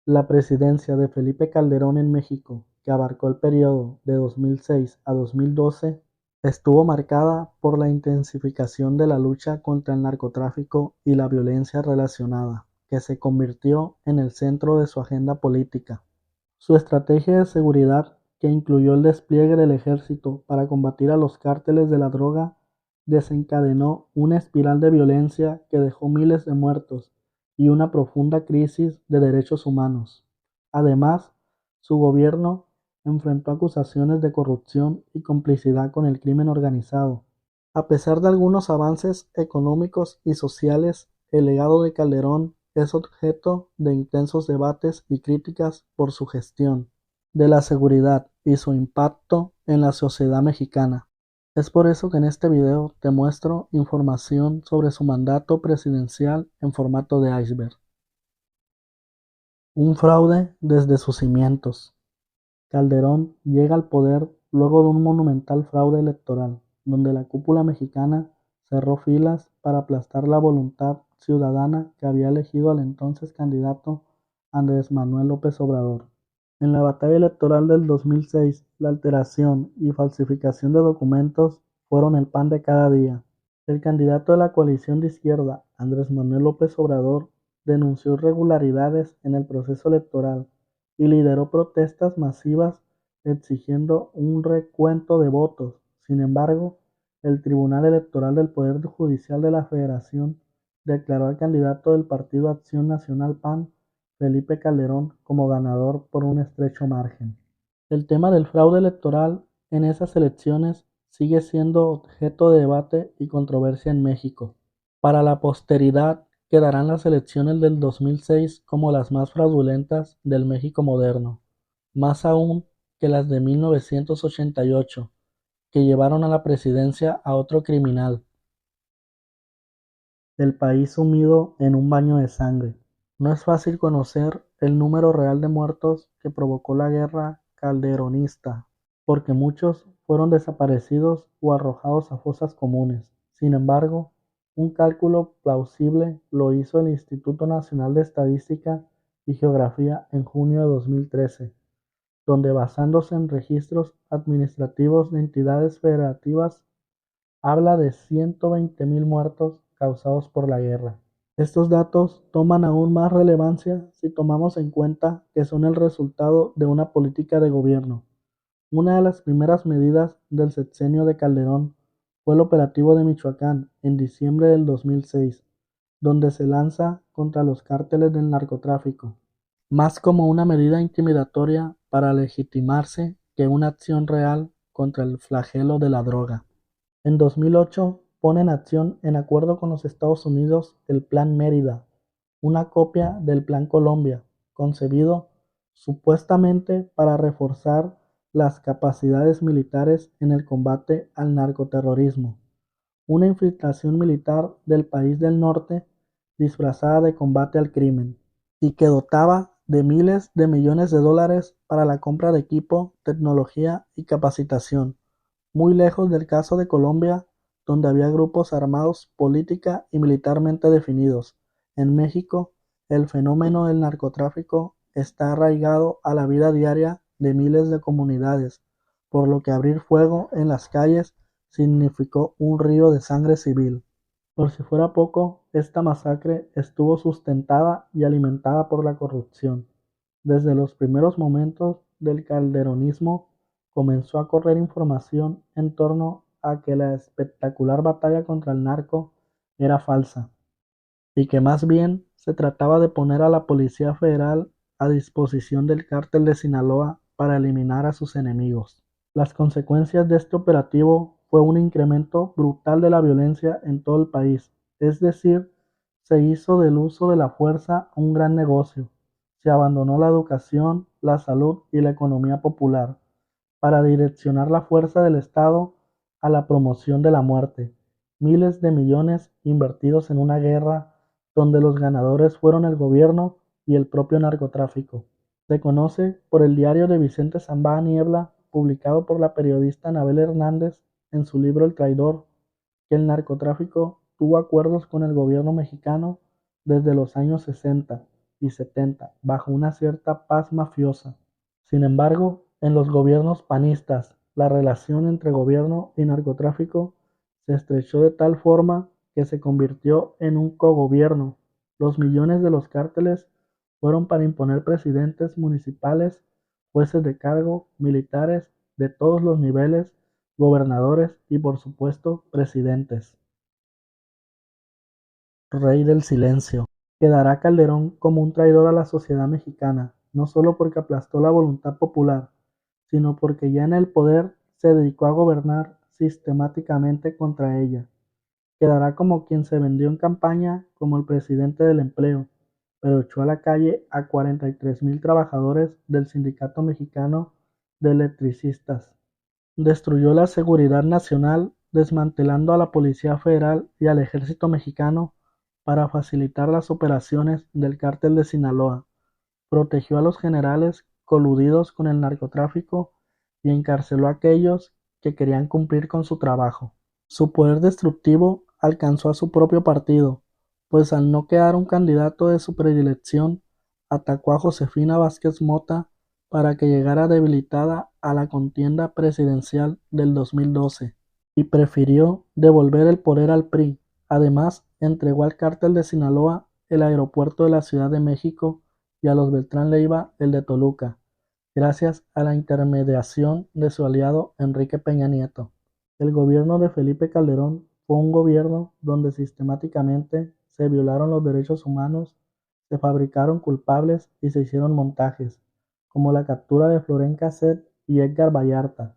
La presidencia de Felipe Calderón en México, que abarcó el periodo de 2006 a 2012, estuvo marcada por la intensificación de la lucha contra el narcotráfico y la violencia relacionada, que se convirtió en el centro de su agenda política. Su estrategia de seguridad, que incluyó el despliegue del ejército para combatir a los cárteles de la droga, desencadenó una espiral de violencia que dejó miles de muertos y una profunda crisis de derechos humanos. Además, su gobierno enfrentó acusaciones de corrupción y complicidad con el crimen organizado. A pesar de algunos avances económicos y sociales, el legado de Calderón es objeto de intensos debates y críticas por su gestión de la seguridad y su impacto en la sociedad mexicana. Es por eso que en este video te muestro información sobre su mandato presidencial en formato de iceberg. Un fraude desde sus cimientos. Calderón llega al poder luego de un monumental fraude electoral, donde la cúpula mexicana cerró filas para aplastar la voluntad ciudadana que había elegido al entonces candidato Andrés Manuel López Obrador. En la batalla electoral del 2006, la alteración y falsificación de documentos fueron el pan de cada día. El candidato de la coalición de izquierda, Andrés Manuel López Obrador, denunció irregularidades en el proceso electoral y lideró protestas masivas exigiendo un recuento de votos. Sin embargo, el Tribunal Electoral del Poder Judicial de la Federación declaró al candidato del Partido Acción Nacional PAN, Felipe Calderón, como ganador por un estrecho margen. El tema del fraude electoral en esas elecciones sigue siendo objeto de debate y controversia en México. Para la posteridad quedarán las elecciones del 2006 como las más fraudulentas del México moderno, más aún que las de 1988, que llevaron a la presidencia a otro criminal, el país sumido en un baño de sangre. No es fácil conocer el número real de muertos que provocó la guerra calderonista, porque muchos fueron desaparecidos o arrojados a fosas comunes. Sin embargo, un cálculo plausible lo hizo el Instituto Nacional de Estadística y Geografía en junio de 2013, donde basándose en registros administrativos de entidades federativas, habla de 120.000 muertos causados por la guerra. Estos datos toman aún más relevancia si tomamos en cuenta que son el resultado de una política de gobierno. Una de las primeras medidas del sexenio de Calderón fue el operativo de Michoacán en diciembre del 2006, donde se lanza contra los cárteles del narcotráfico, más como una medida intimidatoria para legitimarse que una acción real contra el flagelo de la droga. En 2008 pone en acción, en acuerdo con los Estados Unidos, el Plan Mérida, una copia del Plan Colombia, concebido supuestamente para reforzar las capacidades militares en el combate al narcoterrorismo, una infiltración militar del país del norte disfrazada de combate al crimen, y que dotaba de miles de millones de dólares para la compra de equipo, tecnología y capacitación, muy lejos del caso de Colombia, donde había grupos armados política y militarmente definidos. En México, el fenómeno del narcotráfico está arraigado a la vida diaria de miles de comunidades, por lo que abrir fuego en las calles significó un río de sangre civil. Por si fuera poco, esta masacre estuvo sustentada y alimentada por la corrupción. Desde los primeros momentos del calderonismo comenzó a correr información en torno a que la espectacular batalla contra el narco era falsa, y que más bien se trataba de poner a la Policía Federal a disposición del Cártel de Sinaloa para eliminar a sus enemigos. Las consecuencias de este operativo fue un incremento brutal de la violencia en todo el país, es decir, se hizo del uso de la fuerza un gran negocio, se abandonó la educación, la salud y la economía popular para direccionar la fuerza del Estado a la promoción de la muerte. Miles de millones invertidos en una guerra donde los ganadores fueron el gobierno y el propio narcotráfico. Se conoce por el diario de Vicente Zambada Niebla, publicado por la periodista Anabel Hernández en su libro El Traidor, que el narcotráfico tuvo acuerdos con el gobierno mexicano desde los años 60 y 70, bajo una cierta paz mafiosa. Sin embargo, en los gobiernos panistas, la relación entre gobierno y narcotráfico se estrechó de tal forma que se convirtió en un cogobierno. Los millones de los cárteles fueron para imponer presidentes municipales, jueces de cargo, militares de todos los niveles, gobernadores y por supuesto presidentes. Rey del silencio. Quedará Calderón como un traidor a la sociedad mexicana, no solo porque aplastó la voluntad popular, sino porque ya en el poder se dedicó a gobernar sistemáticamente contra ella. Quedará como quien se vendió en campaña como el presidente del empleo, pero echó a la calle a 43,000 trabajadores del Sindicato Mexicano de Electricistas. Destruyó la seguridad nacional, desmantelando a la Policía Federal y al Ejército Mexicano para facilitar las operaciones del Cártel de Sinaloa. Protegió a los generales coludidos con el narcotráfico y encarceló a aquellos que querían cumplir con su trabajo. Su poder destructivo alcanzó a su propio partido, pues al no quedar un candidato de su predilección, atacó a Josefina Vázquez Mota para que llegara debilitada a la contienda presidencial del 2012 y prefirió devolver el poder al PRI. Además, entregó al Cártel de Sinaloa el aeropuerto de la Ciudad de México y a los Beltrán Leiva el de Toluca, gracias a la intermediación de su aliado Enrique Peña Nieto. El gobierno de Felipe Calderón fue un gobierno donde sistemáticamente se violaron los derechos humanos, se fabricaron culpables y se hicieron montajes, como la captura de Florent Cassette y Edgar Vallarta.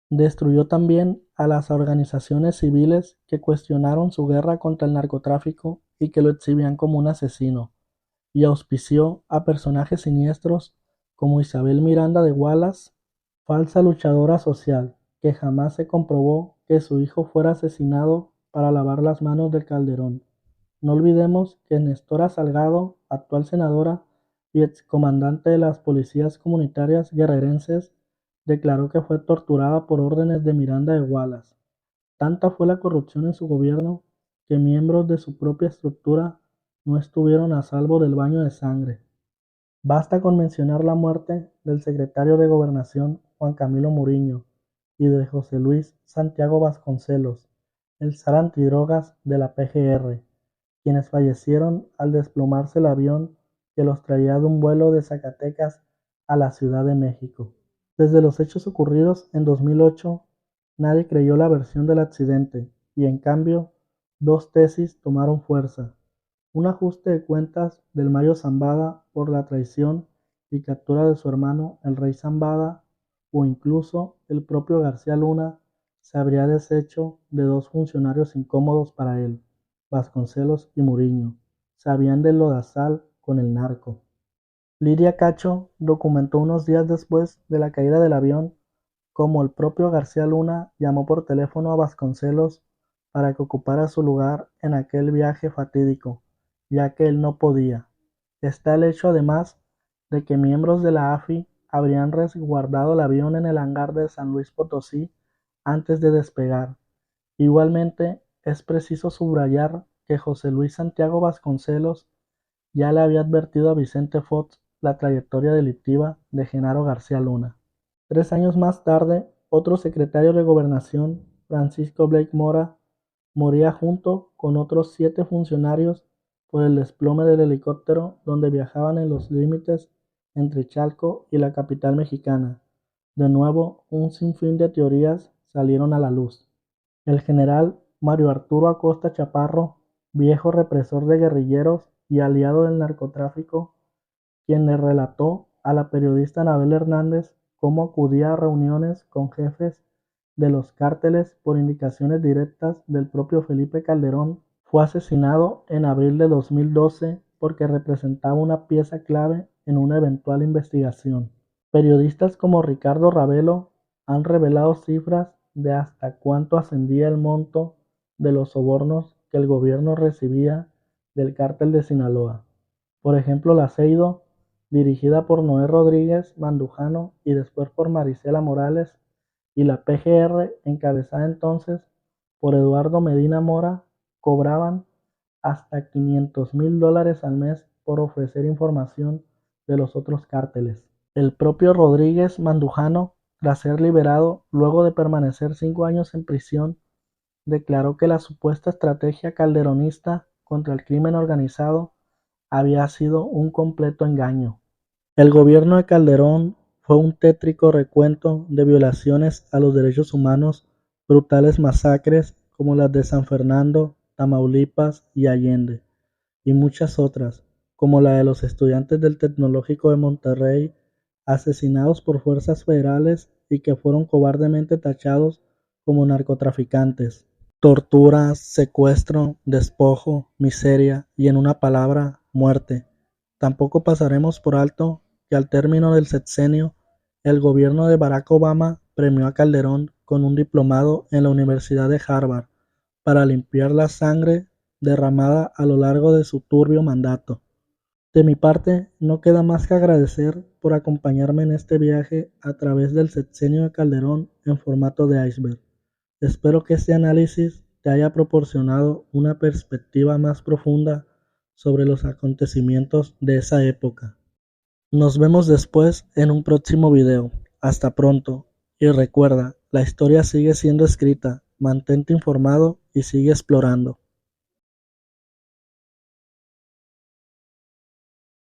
Destruyó también a las organizaciones civiles que cuestionaron su guerra contra el narcotráfico y que lo exhibían como un asesino, y auspició a personajes siniestros como Isabel Miranda de Wallace, falsa luchadora social, que jamás se comprobó que su hijo fuera asesinado para lavar las manos del Calderón. No olvidemos que Nestora Salgado, actual senadora y excomandante de las policías comunitarias guerrerenses, declaró que fue torturada por órdenes de Miranda de Wallace. Tanta fue la corrupción en su gobierno que miembros de su propia estructura no estuvieron a salvo del baño de sangre. Basta con mencionar la muerte del secretario de Gobernación Juan Camilo Muriño y de José Luis Santiago Vasconcelos, el zar antidrogas de la PGR, quienes fallecieron al desplomarse el avión que los traía de un vuelo de Zacatecas a la Ciudad de México. Desde los hechos ocurridos en 2008, nadie creyó la versión del accidente y en cambio, dos tesis tomaron fuerza: un ajuste de cuentas del Mayo Zambada por la traición y captura de su hermano el Rey Zambada, o incluso el propio García Luna se habría deshecho de dos funcionarios incómodos para él, Vasconcelos y Muriño. Sabían del lodazal con el narco. Lidia Cacho documentó unos días después de la caída del avión cómo el propio García Luna llamó por teléfono a Vasconcelos para que ocupara su lugar en aquel viaje fatídico, ya que él no podía. Está el hecho además de que miembros de la AFI habrían resguardado el avión en el hangar de San Luis Potosí antes de despegar. Igualmente, es preciso subrayar que José Luis Santiago Vasconcelos ya le había advertido a Vicente Fox la trayectoria delictiva de Genaro García Luna. 3 años más tarde, otro secretario de Gobernación, Francisco Blake Mora, moría junto con otros 7 funcionarios por el desplome del helicóptero donde viajaban en los límites entre Chalco y la capital mexicana. De nuevo, un sinfín de teorías salieron a la luz. El general Mario Arturo Acosta Chaparro, viejo represor de guerrilleros y aliado del narcotráfico, quien le relató a la periodista Anabel Hernández cómo acudía a reuniones con jefes de los cárteles por indicaciones directas del propio Felipe Calderón, fue asesinado en abril de 2012 porque representaba una pieza clave en una eventual investigación. Periodistas como Ricardo Ravelo han revelado cifras de hasta cuánto ascendía el monto de los sobornos que el gobierno recibía del cártel de Sinaloa. Por ejemplo, la Seido, dirigida por Noé Rodríguez Mandujano y después por Marisela Morales, y la PGR, encabezada entonces por Eduardo Medina Mora, cobraban hasta $500,000 al mes por ofrecer información de los otros cárteles. El propio Rodríguez Mandujano, tras ser liberado luego de permanecer 5 años en prisión, declaró que la supuesta estrategia calderonista contra el crimen organizado había sido un completo engaño. El gobierno de Calderón fue un tétrico recuento de violaciones a los derechos humanos, brutales masacres como las de San Fernando, Tamaulipas y Allende, y muchas otras, como la de los estudiantes del Tecnológico de Monterrey, asesinados por fuerzas federales y que fueron cobardemente tachados como narcotraficantes. Tortura, secuestro, despojo, miseria y, en una palabra, muerte. Tampoco pasaremos por alto que al término del sexenio, el gobierno de Barack Obama premió a Calderón con un diplomado en la Universidad de Harvard para limpiar la sangre derramada a lo largo de su turbio mandato. De mi parte, no queda más que agradecer por acompañarme en este viaje a través del sexenio de Calderón en formato de iceberg. Espero que este análisis te haya proporcionado una perspectiva más profunda sobre los acontecimientos de esa época. Nos vemos después en un próximo video. Hasta pronto. Y recuerda, la historia sigue siendo escrita. Mantente informado y sigue explorando.